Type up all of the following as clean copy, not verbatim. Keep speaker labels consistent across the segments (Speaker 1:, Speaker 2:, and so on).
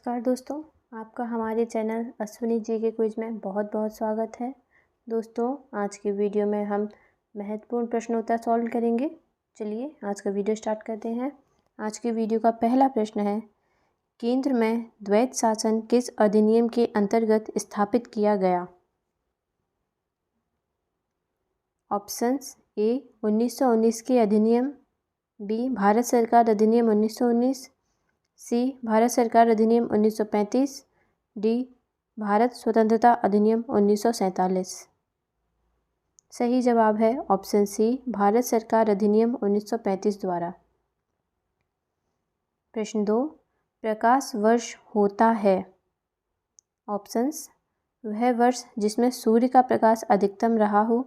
Speaker 1: नमस्कार दोस्तों, आपका हमारे चैनल अश्विनी जी के क्विज में बहुत बहुत स्वागत है। दोस्तों, आज की वीडियो में हम महत्वपूर्ण प्रश्नोत्तर सॉल्व करेंगे। चलिए आज का वीडियो स्टार्ट करते हैं। आज की वीडियो का पहला प्रश्न है, केंद्र में द्वैत शासन किस अधिनियम के अंतर्गत स्थापित किया गया? ऑप्शंस ए 1919 के अधिनियम, बी भारत सरकार अधिनियम 1919, सी भारत सरकार अधिनियम 1935, डी भारत स्वतंत्रता अधिनियम 1947। सही जवाब है ऑप्शन सी भारत सरकार अधिनियम 1935 द्वारा। प्रश्न 2, प्रकाश वर्ष होता है। ऑप्शंस, वह वर्ष जिसमें सूर्य का प्रकाश अधिकतम रहा हो,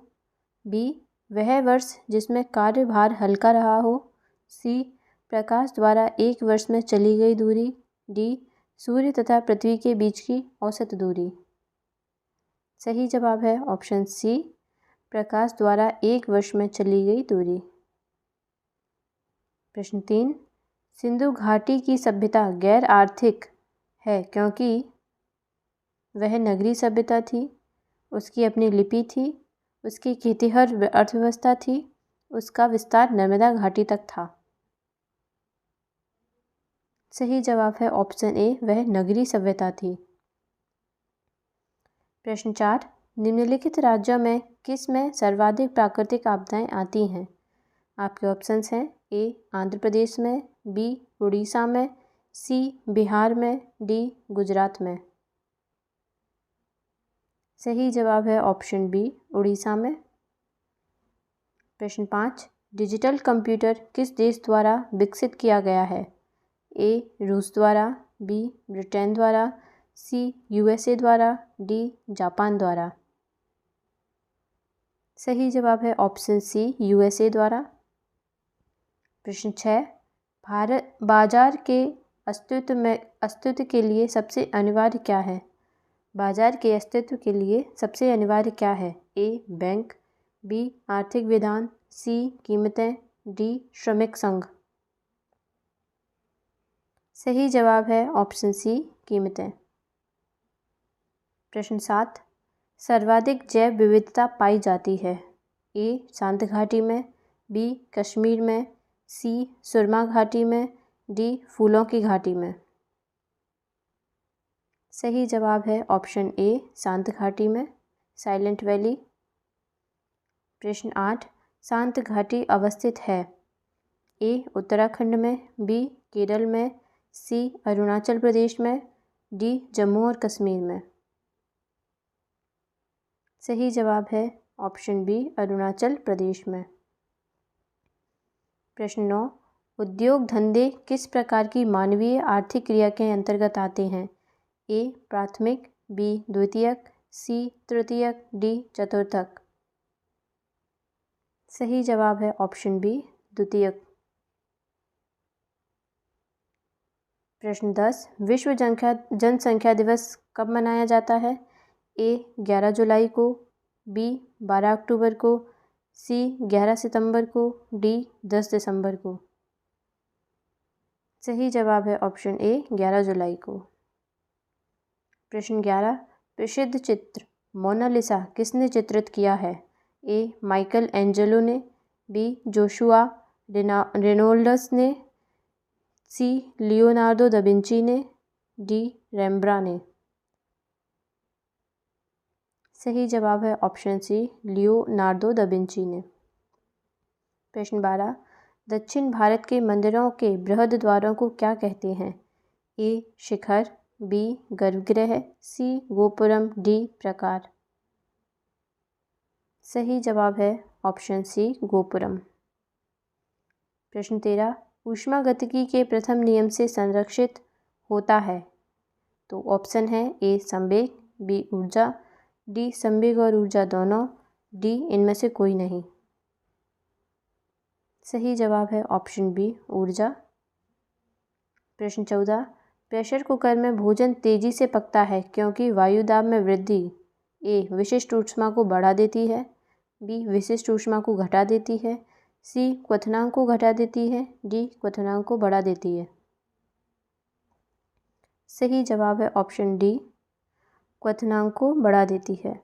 Speaker 1: बी वह वर्ष जिसमें कार्यभार हल्का रहा हो, सी प्रकाश द्वारा एक वर्ष में चली गई दूरी, डी सूर्य तथा पृथ्वी के बीच की औसत दूरी। सही जवाब है ऑप्शन सी प्रकाश द्वारा एक वर्ष में चली गई दूरी। प्रश्न 3, सिंधु घाटी की सभ्यता गैर आर्थिक है क्योंकि वह नगरीय सभ्यता थी, उसकी अपनी लिपि थी, उसकी खेतिहर अर्थव्यवस्था थी, उसका विस्तार नर्मदा घाटी तक था। सही जवाब है ऑप्शन ए वह नगरीय सभ्यता थी। प्रश्न 4, निम्नलिखित राज्यों में किस में सर्वाधिक प्राकृतिक आपदाएं आती हैं? आपके ऑप्शंस हैं ए आंध्र प्रदेश में, बी उड़ीसा में, सी बिहार में, डी गुजरात में। सही जवाब है ऑप्शन बी उड़ीसा में। प्रश्न 5, डिजिटल कंप्यूटर किस देश द्वारा विकसित किया गया है? ए रूस द्वारा, बी ब्रिटेन द्वारा, सी यूएसए द्वारा, डी जापान द्वारा। सही जवाब है ऑप्शन सी यूएसए द्वारा। प्रश्न 6, भारत बाजार के अस्तित्व के लिए सबसे अनिवार्य क्या है? बाजार के अस्तित्व के लिए सबसे अनिवार्य क्या है? ए बैंक, बी आर्थिक विधान, सी कीमतें, डी श्रमिक संघ। सही जवाब है ऑप्शन सी कीमतें। प्रश्न 7, सर्वाधिक जैव विविधता पाई जाती है? ए शांत घाटी में, बी कश्मीर में, सी सुरमा घाटी में, डी फूलों की घाटी में। सही जवाब है ऑप्शन ए शांत घाटी में, साइलेंट वैली। प्रश्न 8, शांत घाटी अवस्थित है? ए उत्तराखंड में, बी केरल में, सी अरुणाचल प्रदेश में, डी जम्मू और कश्मीर में। सही जवाब है ऑप्शन बी अरुणाचल प्रदेश में। प्रश्न 9, उद्योग धंधे किस प्रकार की मानवीय आर्थिक क्रिया के अंतर्गत आते हैं? ए प्राथमिक, बी द्वितीयक, सी तृतीयक, डी चतुर्थक। सही जवाब है ऑप्शन बी द्वितीयक। प्रश्न 10, विश्व जनसंख्या दिवस कब मनाया जाता है? ए 11 जुलाई को, बी 12 अक्टूबर को, सी 11 सितंबर को, डी 10 दिसंबर को। सही जवाब है ऑप्शन ए 11 जुलाई को। प्रश्न 11, प्रसिद्ध चित्र मोनालिसा किसने चित्रित किया है? ए माइकल एंजेलो ने, बी जोशुआ रेनोल्ड्स ने, सी लियोनार्डो दा विंची ने, डी रेम्ब्रा ने। सही जवाब है option C Leonardo da Vinci ने। प्रश्न 12, दक्षिण भारत के मंदिरों के बृहद द्वारों को क्या कहते हैं? ए शिखर, बी गर्भगृह, सी गोपुरम, डी प्रकार। सही जवाब है ऑप्शन सी गोपुरम। प्रश्न 13, ऊष्मागतिकी के प्रथम नियम से संरक्षित होता है? तो ऑप्शन है ए संवेग, बी ऊर्जा, डी संवेग और ऊर्जा दोनों, डी इनमें से कोई नहीं। सही जवाब है ऑप्शन बी ऊर्जा। प्रश्न 14, प्रेशर कुकर में भोजन तेजी से पकता है क्योंकि वायुदाब में वृद्धि ए विशिष्ट ऊष्मा को बढ़ा देती है, बी विशिष्ट ऊष्मा को घटा देती है, सी क्वथनांक को घटा देती है, डी क्वथनांक को बढ़ा देती है। सही जवाब है ऑप्शन डी, क्वथनांक को बढ़ा देती है।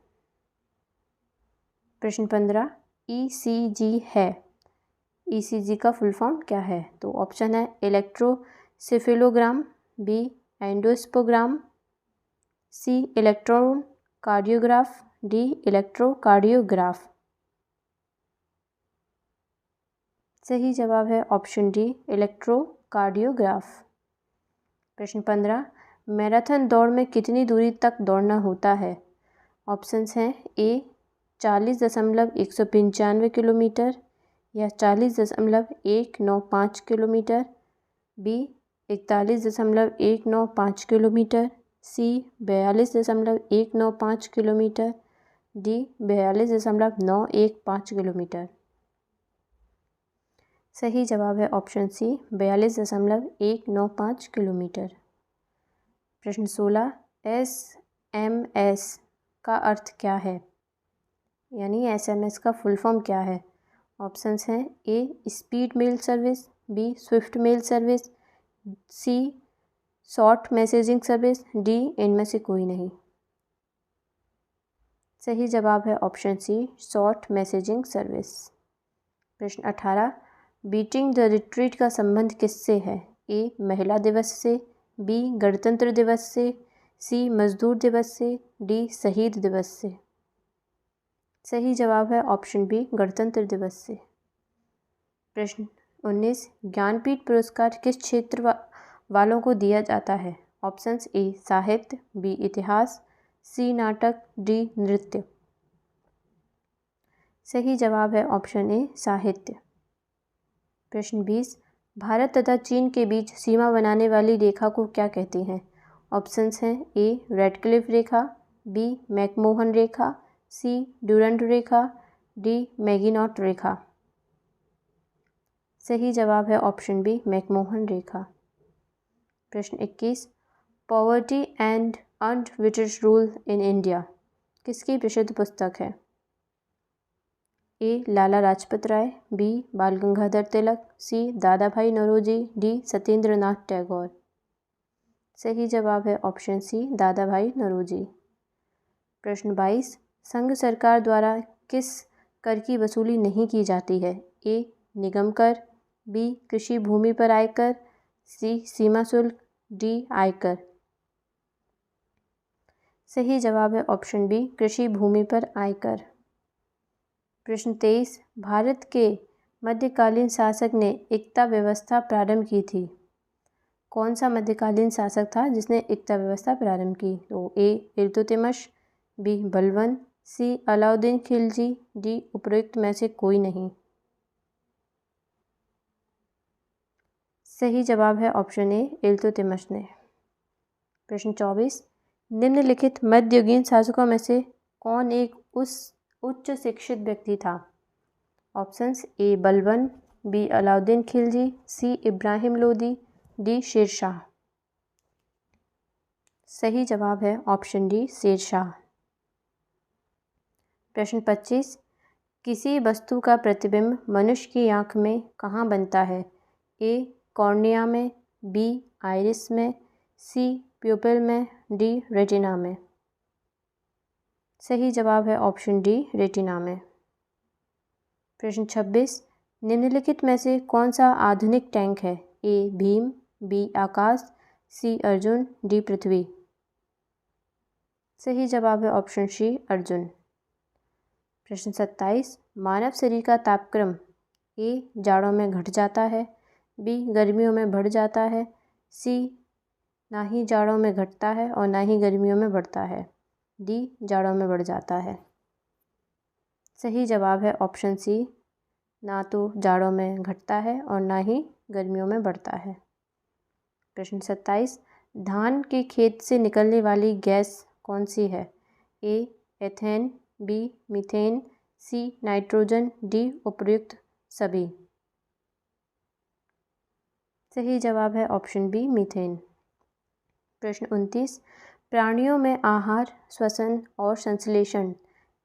Speaker 1: प्रश्न 15, ECG है। ECG का फुल फॉर्म क्या है? तो ऑप्शन है इलेक्ट्रोसिफिलोग्राम, बी एंडोस्पोग्राम, सी इलेक्ट्रॉन कार्डियोग्राफ, डी इलेक्ट्रोकार्डियोग्राफ। सही जवाब है ऑप्शन डी, इलेक्ट्रोकार्डियोग्राफ। प्रश्न 15, मैराथन दौड़ में कितनी दूरी तक दौड़ना होता है? ऑप्शंस हैं ए 40.195 किलोमीटर या 40.195 किलोमीटर, बी 41.195 किलोमीटर, सी 42.195 किलोमीटर, डी 42.915 किलोमीटर। सही जवाब है ऑप्शन सी, 42.195 किलोमीटर। प्रश्न 16, SMS का अर्थ क्या है? यानी SMS का फुल फॉर्म क्या है? ऑप्शंस हैं A speed mail service, B swift mail service, C short messaging service, D इनमें से कोई नहीं। सही जवाब है option C, short messaging service. प्रश्न 18, बीटिंग द रिट्रीट का संबंध किससे है? ए महिला दिवस से, बी गणतंत्र दिवस से, सी मजदूर दिवस से, डी शहीद दिवस से। सही जवाब है ऑप्शन बी, गणतंत्र दिवस से। प्रश्न 19, ज्ञानपीठ पुरस्कार किस क्षेत्र वालों को दिया जाता है? ऑप्शंस ए साहित्य, बी इतिहास, सी नाटक, डी नृत्य। सही जवाब है ऑप्शन ए साहित्य। प्रश्न 20, भारत तथा चीन के बीच सीमा बनाने वाली रेखा को क्या कहते हैं? ऑप्शंस हैं ए रेडक्लिफ रेखा, बी मैकमोहन रेखा, सी ड्यूरंट रेखा, डी मैगिनॉट रेखा। सही जवाब है ऑप्शन बी, मैकमोहन रेखा। प्रश्न 21, पॉवर्टी एंड अनविटेड रूल इन इंडिया किसकी प्रसिद्ध पुस्तक है? ए लाला लाजपत राय, बी बाल गंगाधर तिलक, सी दादा भाई नौरोजी, डी सत्येंद्र नाथ टैगोर। सही जवाब है ऑप्शन सी, दादा भाई नौरोजी। प्रश्न 22, संघ सरकार द्वारा किस कर की वसूली नहीं की जाती है? ए निगम कर, बी कृषि भूमि पर आयकर, सी सीमा शुल्क, डी आयकर। सही जवाब है ऑप्शन बी, कृषि भूमि पर आयकर। प्रश्न 23, भारत के मध्यकालीन शासक ने एकता व्यवस्था प्रारंभ की थी? कौन सा मध्यकालीन शासक था जिसने एकता व्यवस्था प्रारंभ की? तो ए इल्तुतमिश, बी बलबन, सी अलाउद्दीन खिलजी, डी उपर्युक्त में से कोई नहीं। सही जवाब है ऑप्शन ए इल्तुतमिश ने। प्रश्न 24, निम्नलिखित मध्ययुगीन शासकों में से कौन एक उच्च शिक्षित व्यक्ति था? Options A Balban, B Alauddin Khilji, C Ibrahim Lodi, D Sher Shah. सही जवाब है ऑप्शन डी शेरशाह। प्रश्न 25, किसी वस्तु का प्रतिबिंब मनुष्य की आँख में कहाँ बनता है? ए कॉर्निया में, बी आइरिस में, सी प्यूपिल में, डी रेटिना में। सही जवाब है ऑप्शन डी रेटिना में। प्रश्न 26, निम्नलिखित में से कौन सा आधुनिक टैंक है? ए भीम, बी आकाश, सी अर्जुन, डी पृथ्वी। सही जवाब है ऑप्शन सी अर्जुन। प्रश्न 27, मानव शरीर का तापक्रम ए जाड़ों में घट जाता है, बी गर्मियों में बढ़ जाता है, सी ना ही जाड़ों में घटता है और ना ही गर्मियों में बढ़ता है, डी जाड़ों में बढ़ जाता है। सही जवाब है ऑप्शन सी, ना तो जाड़ों में घटता है और ना ही गर्मियों में बढ़ता है। प्रश्न 27, धान के खेत से निकलने वाली गैस कौन सी है? A ethane, B methane, C nitrogen, D उपर्युक्त सभी। सही जवाब है ऑप्शन बी मीथेन। प्रश्न 29, प्राणियों में आहार, श्वसन और संश्लेषण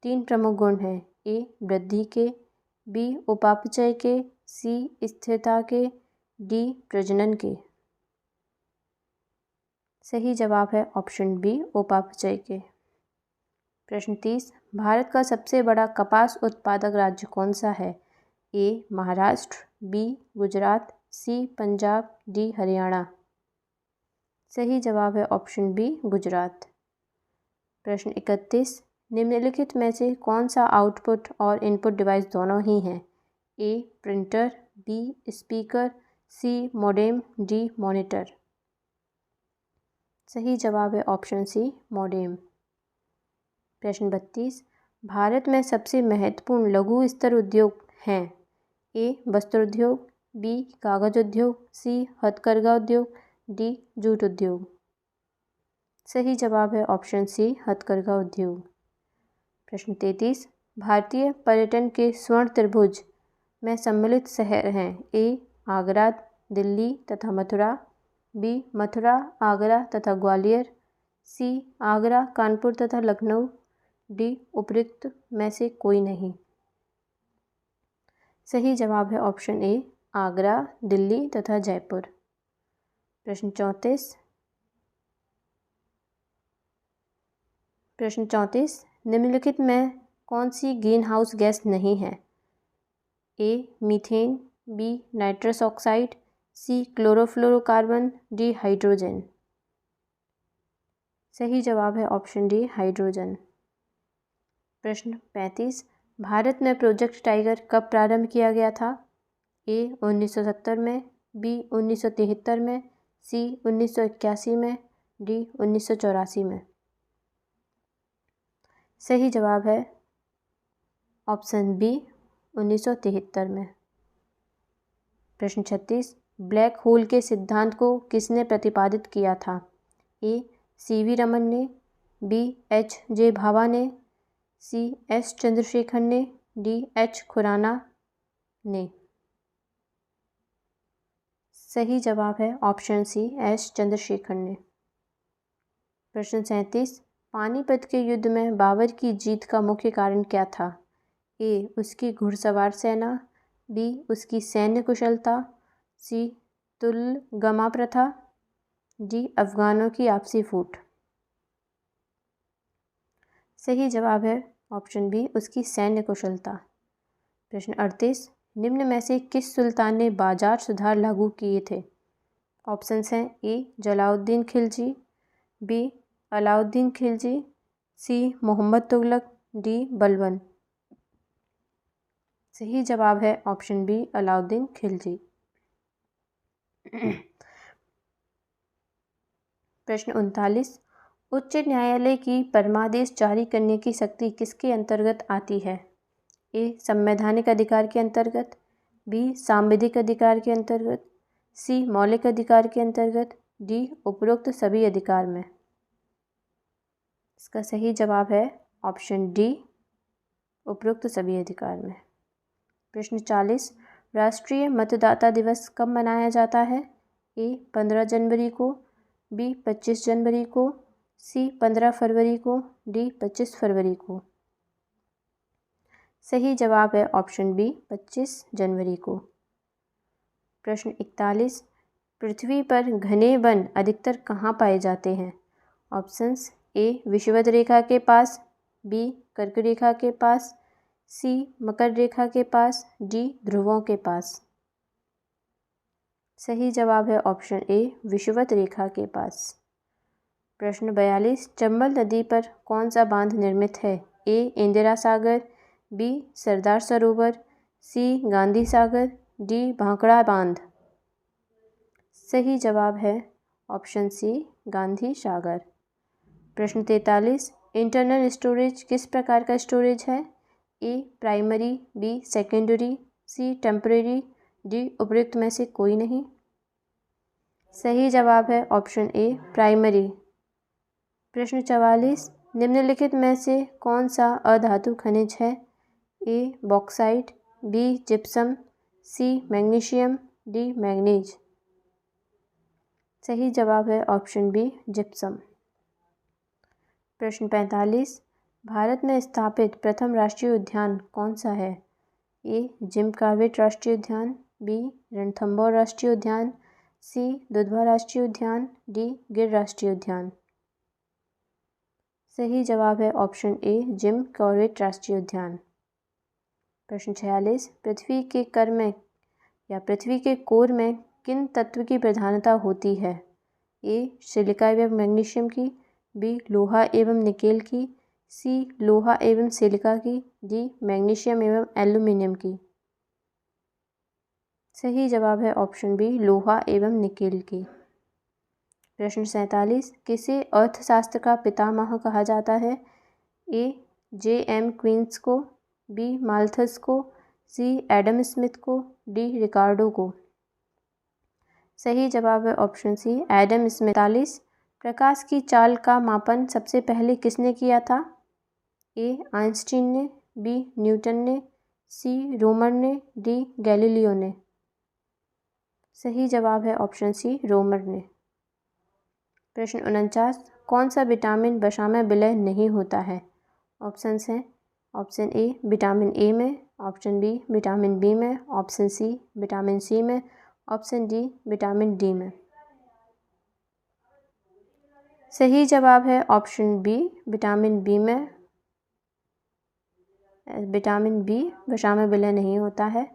Speaker 1: 3 प्रमुख गुण हैं। ए वृद्धि के, बी उपापचय के, सी स्थिरता के, डी प्रजनन के। सही जवाब है ऑप्शन बी उपापचय के। प्रश्न 30, भारत का सबसे बड़ा कपास उत्पादक राज्य कौन सा है? ए महाराष्ट्र, बी गुजरात, सी पंजाब, डी हरियाणा। सही जवाब है ऑप्शन बी गुजरात। प्रश्न 31, निम्नलिखित में से कौन सा आउटपुट और इनपुट डिवाइस दोनों ही हैं? ए प्रिंटर, बी स्पीकर, सी मॉडेम, डी मॉनिटर। सही जवाब है ऑप्शन सी मॉडेम। प्रश्न 32, भारत में सबसे महत्वपूर्ण लघु स्तर उद्योग हैं? ए वस्त्र उद्योग, बी कागज उद्योग, सी हथकरघा उद्योग, डी जूट उद्योग। सही जवाब है ऑप्शन सी हथकरघा उद्योग। प्रश्न 33, भारतीय पर्यटन के स्वर्ण त्रिभुज में सम्मिलित शहर हैं? ए आगरा, दिल्ली तथा मथुरा, बी मथुरा, आगरा तथा ग्वालियर, सी आगरा, कानपुर तथा लखनऊ, डी उपरोक्त में से कोई नहीं। सही जवाब है ऑप्शन ए आगरा, दिल्ली तथा जयपुर। प्रश्न 34, निम्नलिखित में कौन सी ग्रीन हाउस गैस नहीं है? A methane, B nitrous oxide, C chlorofluorocarbon, D hydrogen. सही जवाब है ऑप्शन डी हाइड्रोजन। प्रश्न 35, भारत में प्रोजेक्ट टाइगर कब प्रारंभ किया गया था? ए 1970 में, बी 1973 में, सी 1981 में, डी 1984 में। सही जवाब है ऑप्शन बी 1973 में। प्रश्न 36, ब्लैक होल के सिद्धांत को किसने प्रतिपादित किया था? ए सीवी रमन ने, बी एच.जे. भाभा ने, सी एस चंद्रशेखर ने, डी एच खुराना ने। सही जवाब है ऑप्शन सी एस चंद्रशेखर ने। प्रश्न 37, पानीपत के युद्ध में बाबर की जीत का मुख्य कारण क्या था? ए उसकी घुड़सवार सेना, बी उसकी सैन्य कुशलता, सी तुलगमा प्रथा, डी अफगानों की आपसी फूट। सही जवाब है ऑप्शन बी उसकी सैन्य कुशलता। प्रश्न 38, निम्न में से किस सुल्तान ने बाजार सुधार लागू किए थे? ऑप्शंस हैं ए जलाउद्दीन खिलजी, बी अलाउद्दीन खिलजी, सी मोहम्मद तुगलक, डी बलबन। सही जवाब है ऑप्शन बी अलाउद्दीन खिलजी। प्रश्न 39, उच्च न्यायालय की परमादेश जारी करने की शक्ति किसके अंतर्गत आती है? ए संवैधानिक अधिकार के अंतर्गत, बी सांविधिक अधिकार के अंतर्गत, सी मौलिक अधिकार के अंतर्गत, डी उपरोक्त सभी अधिकार में। इसका सही जवाब है ऑप्शन डी उपरोक्त सभी अधिकार में। प्रश्न 40, राष्ट्रीय मतदाता दिवस कब मनाया जाता है? ए 15 जनवरी को, बी 25 जनवरी को, सी 15 फरवरी को, डी 25 फरवरी को। सही जवाब है ऑप्शन बी 25 जनवरी को। प्रश्न 41, पृथ्वी पर घने वन अधिकतर कहाँ पाए जाते हैं? ऑप्शंस ए विषुवत रेखा के पास, बी कर्क रेखा के पास, सी मकर रेखा के पास, डी ध्रुवों के पास। सही जवाब है ऑप्शन ए विषुवत रेखा के पास। प्रश्न 42, चंबल नदी पर कौन सा बांध निर्मित है? ए इंदिरा सागर, बी सरदार सरोवर, सी गांधी सागर, डी भांकड़ा बांध। सही जवाब है ऑप्शन सी गांधी सागर। प्रश्न 43, इंटरनल स्टोरेज किस प्रकार का स्टोरेज है? ए प्राइमरी, बी सेकेंडरी, सी टेम्परेरी, डी उपरोक्त में से कोई नहीं। सही जवाब है ऑप्शन ए प्राइमरी। प्रश्न 44, निम्नलिखित में से कौन सा अधातु खनिज है? A bauxite, B gypsum, C magnesium, D manganese. सही जवाब है ऑप्शन बी जिप्सम। प्रश्न 45, भारत में स्थापित प्रथम राष्ट्रीय उद्यान कौन सा है? ए जिम कॉर्बेट राष्ट्रीय उद्यान, बी रणथंभौर राष्ट्रीय उद्यान, सी दुधवा राष्ट्रीय उद्यान, डी गिर राष्ट्रीय उद्यान। सही जवाब है ऑप्शन ए जिम कॉर्बेट राष्ट्रीय उद्यान। प्रश्न 46, पृथ्वी के कर में या पृथ्वी के कोर में किन तत्व की प्रधानता होती है? ए सिलिका एवं मैग्नीशियम की, बी लोहा एवं निकेल की, सी लोहा एवं सिलिका की, डी मैग्नीशियम एवं एल्यूमिनियम की। सही जवाब है ऑप्शन बी लोहा एवं निकेल की। प्रश्न 47, किसे अर्थशास्त्र का पितामह कहा जाता है? ए J.M. क्वींस को, बी माल्थस को, सी एडम स्मिथ को, डी रिकार्डो को। सही जवाब है ऑप्शन सी एडम स्मिथ। 48, प्रकाश की चाल का मापन सबसे पहले किसने किया था? ए आइंस्टीन ने, बी न्यूटन ने, सी रोमर ने, डी गैलीलियो ने। सही जवाब है ऑप्शन सी रोमर ने। प्रश्न 49, कौन सा विटामिन वसा में विलय नहीं होता है? ऑप्शंस हैं ऑप्शन ए विटामिन ए में, ऑप्शन बी विटामिन बी में, ऑप्शन सी विटामिन सी में, ऑप्शन डी विटामिन डी में। सही जवाब है ऑप्शन बी विटामिन बी में। विटामिन बी वसा में विलय नहीं होता है।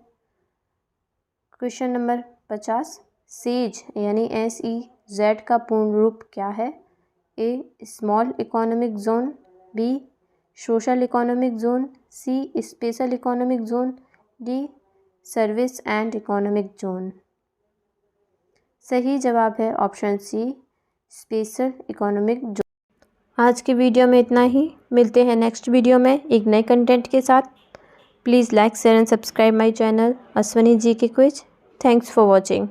Speaker 1: क्वेश्चन नंबर 50, सेज यानी SEZ का पूर्ण रूप क्या है? A small economic zone, B social economic zone, C special economic zone, D service and economic zone. सही जवाब है option C special economic zone. आज के वीडियो में इतना ही। मिलते हैं नेक्स्ट वीडियो में एक नए कंटेंट के साथ। Please like share and subscribe my channel Ashwini ji के क्विज। Thanks for watching.